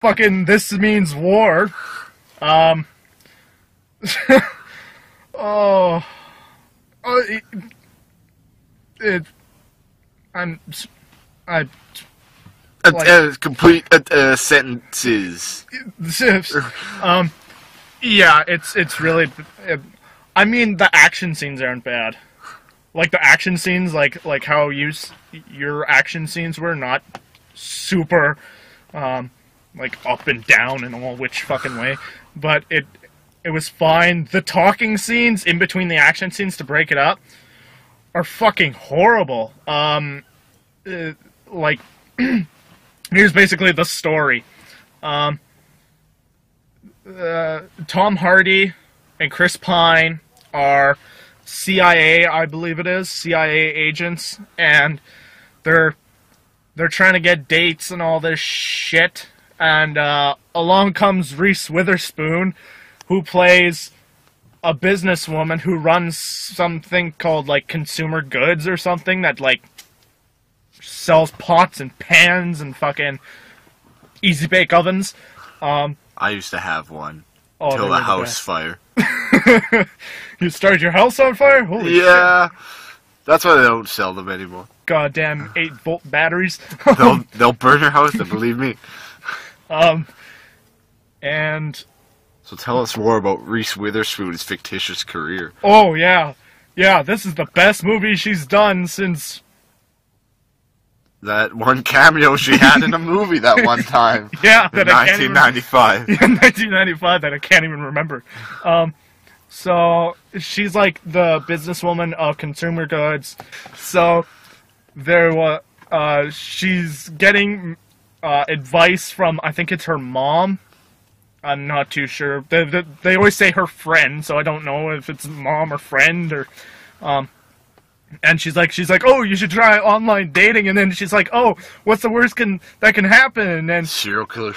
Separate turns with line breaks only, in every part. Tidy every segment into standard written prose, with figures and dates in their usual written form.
fucking This Means War. Oh, I like,
complete sentences.
Yeah, it's really. I mean, the action scenes aren't bad. Like the action scenes, like how your action scenes were not super, like up and down in all which fucking way, but it was fine. The talking scenes in between the action scenes to break it up are fucking horrible. Like, here's basically the story. Tom Hardy and Chris Pine are CIA, I believe it is, CIA agents, and they're trying to get dates and all this shit, and along comes Reese Witherspoon, who plays a businesswoman who runs something called, like, Consumer Goods or something that, like, sells pots and pans and fucking easy bake ovens.
I used to have one.
Oh,
Till the house fire.
You started your house on fire? Holy
yeah. Shit. That's why they don't sell them anymore.
Goddamn 8-volt batteries.
they'll burn your house, believe me.
And
so tell us more about Reese Witherspoon's fictitious career.
Oh yeah. Yeah, this is the best movie she's done since
that one cameo she had in a movie that one time.
Yeah,
in 1995.
Yeah, 1995 that I can't even remember. So she's like the businesswoman of Consumer Goods. So she's getting advice from, I think it's her mom. I'm not too sure. They always say her friend, so I don't know if it's mom or friend or. And she's like, oh, you should try online dating. And then she's like, oh, what's the worst that can happen? And
serial killer.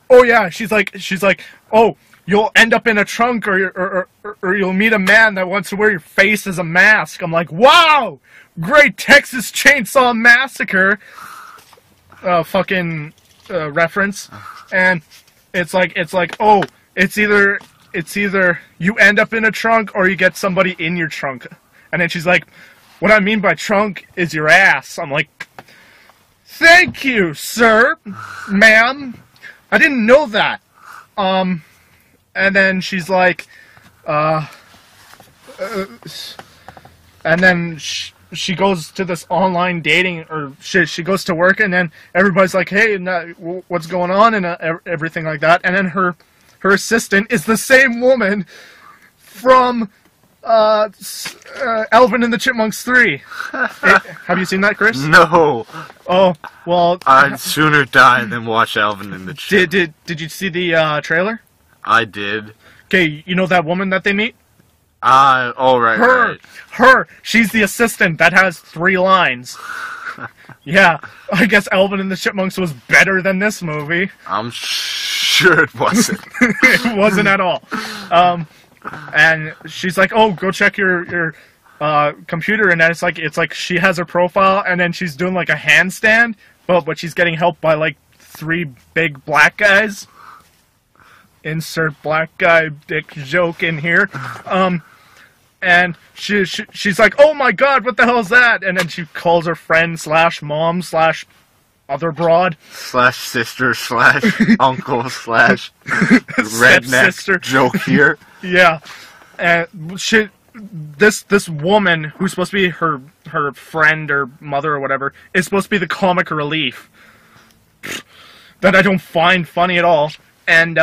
Oh yeah, she's like, oh, you'll end up in a trunk, or you'll meet a man that wants to wear your face as a mask. I'm like, wow, great Texas Chainsaw Massacre, fucking reference. And it's like, oh, it's either you end up in a trunk or you get somebody in your trunk. And then she's like, what I mean by trunk is your ass. I'm like, thank you, sir, ma'am. I didn't know that. And then she's like, and then she goes to this online dating, or she goes to work, and then everybody's like, hey, what's going on, and everything like that. And then her assistant is the same woman from Alvin and the Chipmunks 3. Have you seen that, Chris?
No.
Oh, well,
I'd sooner die than watch Alvin and the Chipmunks.
Did you see the trailer?
I did.
Okay, you know that woman that they meet?
Oh, right.
Her, she's the assistant that has 3 lines. Yeah, I guess Alvin and the Chipmunks was better than this movie.
I'm sure it wasn't.
It wasn't at all. And she's like, oh, go check your computer, and then it's like she has her profile, and then she's doing like a handstand, but she's getting help by like 3 big black guys. Insert black guy dick joke in here. And she's like, oh my god, what the hell is that? And then she calls her friend / mom / other broad
/ sister / uncle / redneck joke here.
Yeah, and this woman who's supposed to be her friend or mother or whatever is supposed to be the comic relief that I don't find funny at all. And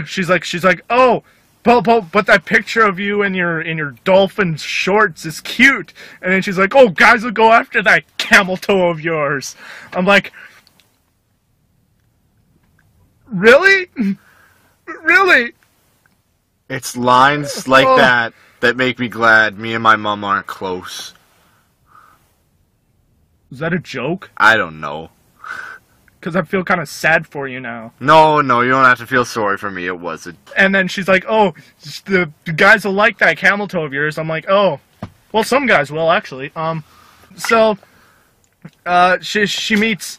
she's like, oh, but that picture of you in your dolphin shorts is cute. And then she's like, oh, guys will go after that camel toe of yours. I'm like, really? Really?
It's lines like that make me glad me and my mom aren't close.
Is that a joke?
I don't know.
Because I feel kind of sad for you now.
No, you don't have to feel sorry for me. It wasn't.
And then she's like, oh, the guys will like that camel toe of yours. I'm like, oh, well, some guys will, actually. So, she meets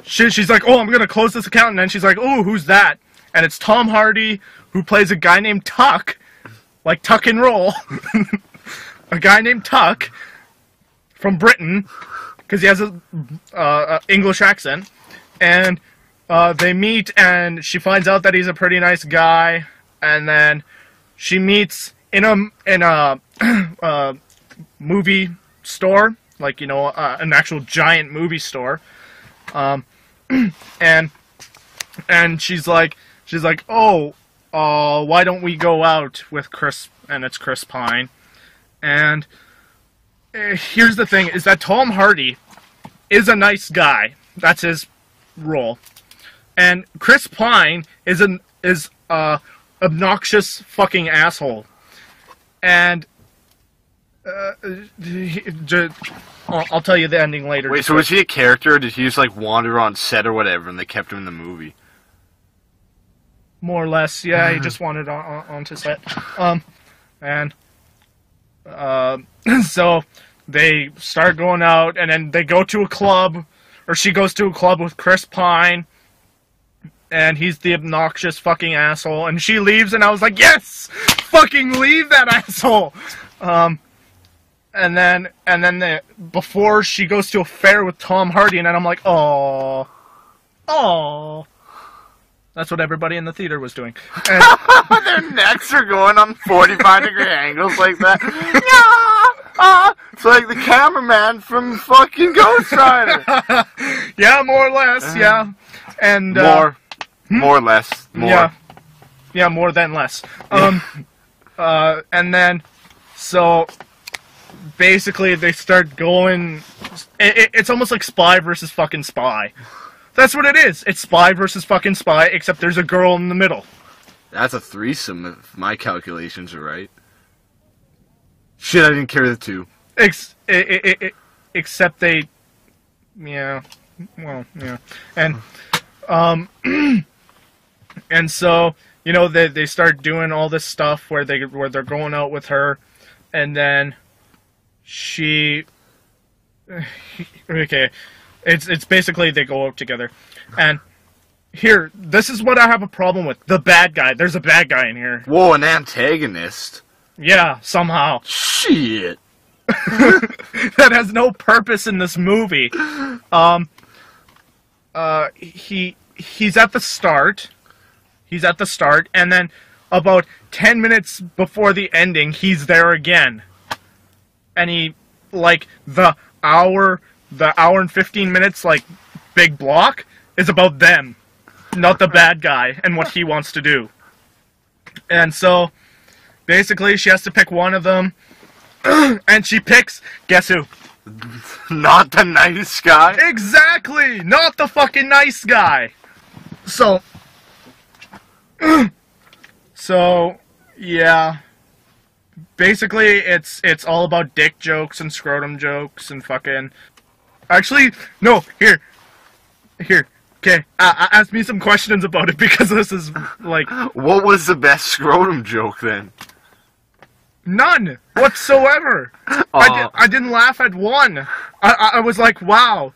she's like, oh, I'm gonna close this account, and then she's like, oh, who's that? And it's Tom Hardy, who plays a guy named Tuck, like Tuck and Roll, a guy named Tuck from Britain, because he has a English accent, and they meet, and she finds out that he's a pretty nice guy, and then she meets in a movie store, like, you know, an actual giant movie store, and she's like, oh, why don't we go out with Chris, and it's Chris Pine, and here's the thing, is that Tom Hardy is a nice guy, that's his role, and Chris Pine is obnoxious fucking asshole, and I'll tell you the ending later.
Wait, so was he a character, or did he just, like, wander on set or whatever, and they kept him in the movie?
More or less, yeah, he just wandered onto set. So they start going out, and then they go to a club, or she goes to a club with Chris Pine, and he's the obnoxious fucking asshole, and she leaves, and I was like, yes! Fucking leave that asshole! And then before she goes to a fair with Tom Hardy, and then I'm like, oh, that's what everybody in the theater was doing. And
their necks are going on 45-degree angles like that. It's like the cameraman from fucking Ghost Rider.
Yeah, more or less, yeah. And
more or less, more.
Yeah, more than less. And then, so basically they start going. It's almost like Spy versus fucking Spy. That's what it is. It's Spy versus fucking Spy, except there's a girl in the middle.
That's a threesome, if my calculations are right. Shit, I didn't carry the two.
Except they, yeah, well, yeah, and and so, you know, they start doing all this stuff where they're going out with her, and then she, okay. It's basically they go out together. And here, this is what I have a problem with. The bad guy. There's a bad guy in here.
Whoa, an antagonist?
Yeah, somehow.
Shit.
That has no purpose in this movie. He's at the start. He's at the start, and then about 10 minutes before the ending, he's there again. And he, like, the hour and 15 minutes, like, big block is about them, not the bad guy and what he wants to do. And so, basically, she has to pick one of them, and she picks, guess who?
Not the nice guy?
Exactly! Not the fucking nice guy! So, yeah. Basically, it's all about dick jokes and scrotum jokes and fucking... Actually, no, here, okay, ask me some questions about it, because this is, like...
What was the best scrotum joke, then?
None whatsoever! I didn't laugh at one. I was like, wow.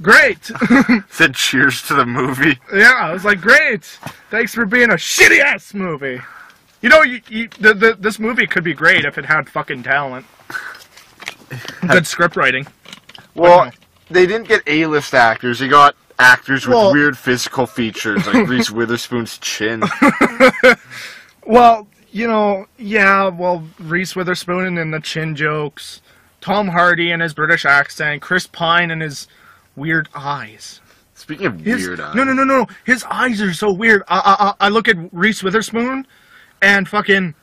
Great!
Said cheers to the movie.
Yeah, I was like, great! Thanks for being a shitty-ass movie! You know, this movie could be great if it had fucking talent. Good script writing.
Well, they didn't get A-list actors. They got actors with weird physical features, like Reese Witherspoon's chin.
Well, you know, yeah, well, Reese Witherspoon and the chin jokes, Tom Hardy and his British accent, Chris Pine and his weird eyes.
Speaking of weird eyes.
No. His eyes are so weird. I look at Reese Witherspoon and fucking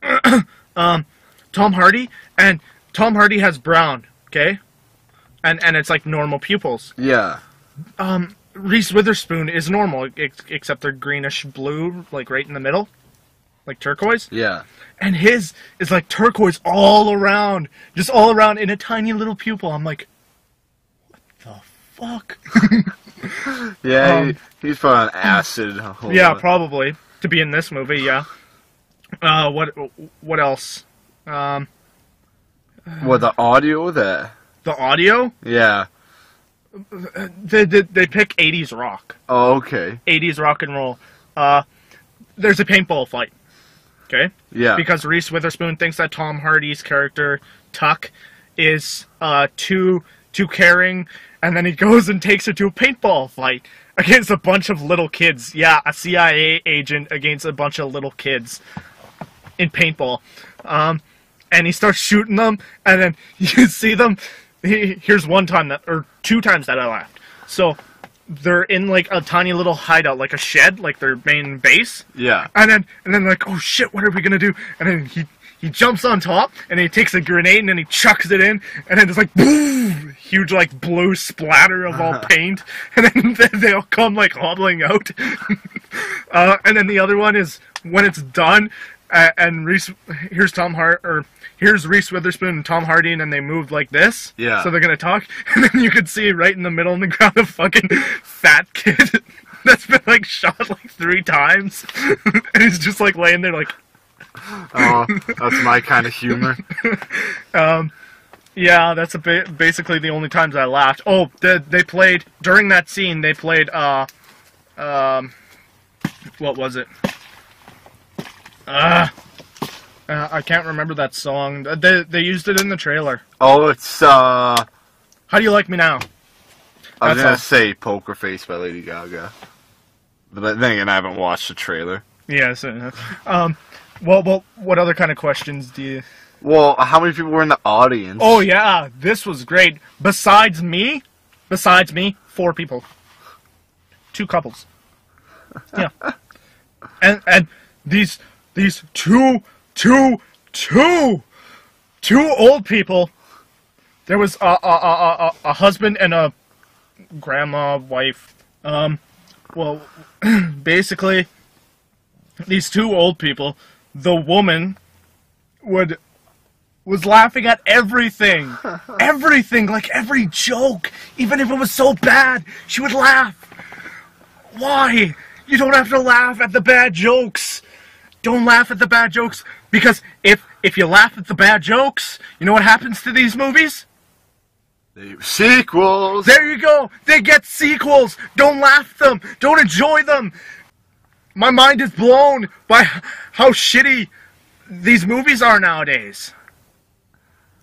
Tom Hardy, and Tom Hardy has brown, okay? And it's like normal pupils.
Yeah.
Reese Witherspoon is normal, except they're greenish blue, like right in the middle. Like turquoise. Yeah. And his is like turquoise all around. Just all around in a tiny little pupil. I'm like, what the fuck?
Yeah, he's put on acid.
Yeah, probably. To be in this movie, yeah. What else?
What, the audio there?
The audio?
Yeah.
They pick 80s rock.
Oh, okay.
80s rock and roll. There's a paintball fight. Okay?
Yeah.
Because Reese Witherspoon thinks that Tom Hardy's character, Tuck, is too caring, and then he goes and takes her to a paintball fight against a bunch of little kids. Yeah, a CIA agent against a bunch of little kids in paintball. And he starts shooting them, and then you see them. Here's one time or 2 times that I laughed. So they're in like a tiny little hideout, like a shed, like their main base.
Yeah.
And then like, oh shit, what are we gonna do? And then he jumps on top, and he takes a grenade, and then he chucks it in, and then there's like, boom! Huge like blue splatter of all paint, and then they all come like hobbling out. And then the other one is when it's done, and here's Reese Witherspoon and Tom Hardy, and then they move like this.
Yeah.
So they're gonna talk, and then you can see right in the middle in the ground a fucking fat kid that's been like shot like 3 times, and he's just like laying there like.
Oh, that's my kind of humor.
Yeah, that's basically the only times I laughed. Oh, they played during that scene. They played what was it? I can't remember that song. They used it in the trailer.
Oh, it's
How Do You Like Me Now?
I was gonna say Poker Face by Lady Gaga, but then again, I haven't watched the trailer.
Yes. Well, what other kind of questions do you...
Well, how many people were in the audience?
Oh, yeah, this was great. Besides me, 4 people. 2 couples. Yeah. And these two old people, there was a husband and a grandma, wife. Well, basically, these 2 old people... The woman was laughing at everything. Everything, like every joke. Even if it was so bad, she would laugh. Why? You don't have to laugh at the bad jokes. Don't laugh at the bad jokes. Because if you laugh at the bad jokes, you know what happens to these movies?
Sequels!
There you go! They get sequels! Don't laugh at them! Don't enjoy them! My mind is blown by how shitty these movies are nowadays.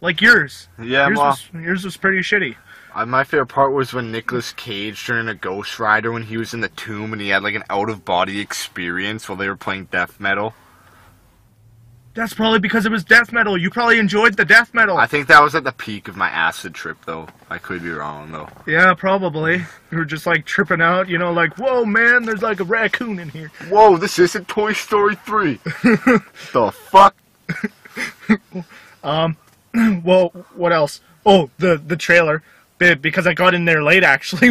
Like yours.
Yeah,
yours was pretty shitty.
My favorite part was when Nicolas Cage turned into Ghost Rider when he was in the tomb and he had like an out-of-body experience while they were playing death metal.
That's probably because it was death metal. You probably enjoyed the death metal.
I think that was at the peak of my acid trip, though. I could be wrong, though.
Yeah, probably. You were just, like, tripping out, you know, like, whoa, man, there's, like, a raccoon in here.
Whoa, this isn't Toy Story 3. The fuck?
Well, what else? Oh, the trailer. Because I got in there late, actually.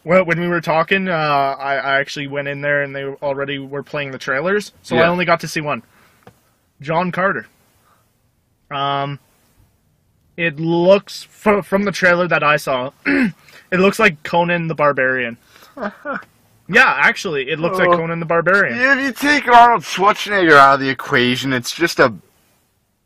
When we were talking, I actually went in there, and they already were playing the trailers. So yeah. I only got to see one. John Carter. It looks, from the trailer that I saw, it looks like Conan the Barbarian. Yeah, actually, it looks like Conan the Barbarian.
Yeah, if you take Arnold Schwarzenegger out of the equation, it's just a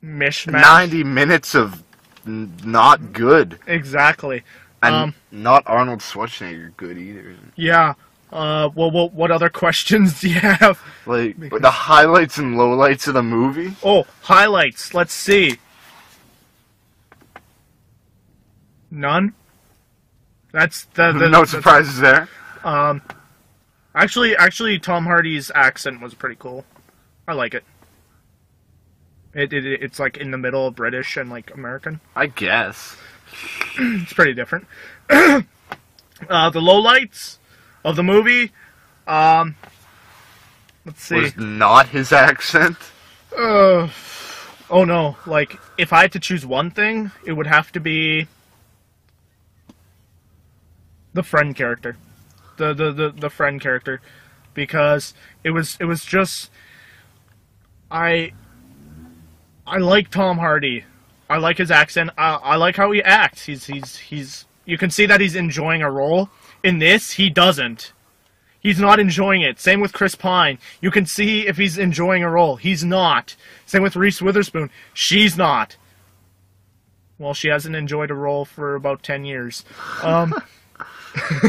mishmash.
90 minutes of not good.
Exactly.
And not Arnold Schwarzenegger good either.
Yeah. Well, what other questions do you have?
Like, the highlights and lowlights of the movie?
Oh, highlights. Let's see. None? That's
no surprises there.
Actually, Tom Hardy's accent was pretty cool. I like it. It's like in the middle of British and like American.
I guess.
It's pretty different. The lowlights of the movie, let's see.
Was not his accent?
Oh no, like, if I had to choose one thing, it would have to be the friend character. The friend character. Because it was just, I like Tom Hardy. I like his accent. I like how he acts. He's you can see that he's enjoying a role. In this, he doesn't. He's not enjoying it. Same with Chris Pine. You can see if he's enjoying a role. He's not. Same with Reese Witherspoon. She's not. Well, she hasn't enjoyed a role for about 10 years.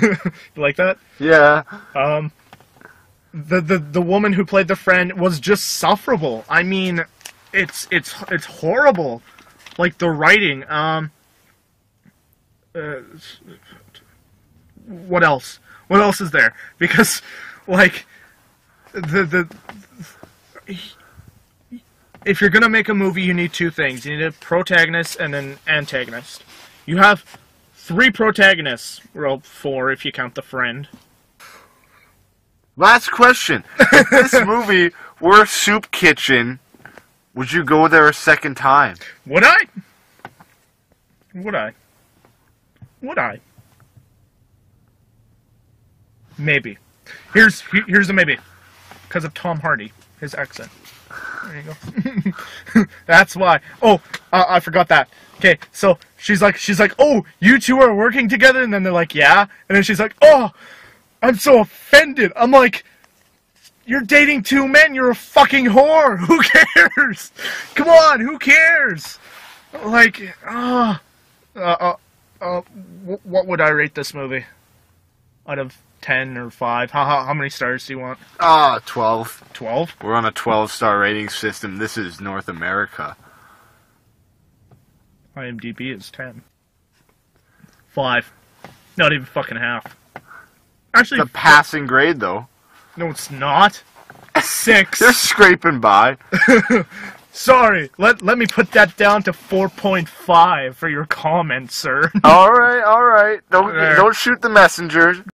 You like that?
Yeah.
The woman who played the friend was just sufferable. I mean, it's horrible. Like the writing. What else? What else is there? Because, like, if you're gonna make a movie, you need two things. You need a protagonist and an antagonist. You have 3 protagonists. Well, 4 if you count the friend.
Last question. If this movie were a soup kitchen, would you go there a second time?
Would I? Would I? Would I? Maybe. Here's a maybe. Because of Tom Hardy, his accent. There you go. That's why. Oh, I forgot that. Okay, so she's like, oh, you two are working together, and then they're like, yeah, and then she's like, oh, I'm so offended. I'm like, you're dating 2 men. You're a fucking whore. Who cares? Come on, who cares? Like, what would I rate this movie? Out of 10 or 5? How many stars do you want?
12.
12?
We're on a 12-star rating system. This is North America.
IMDb is 10. 5. Not even fucking half. Actually,
The passing grade, though.
no, it's not. 6.
They're scraping by.
Sorry. Let me put that down to 4.5 for your comment, sir.
All right.
There.
Don't shoot the messenger.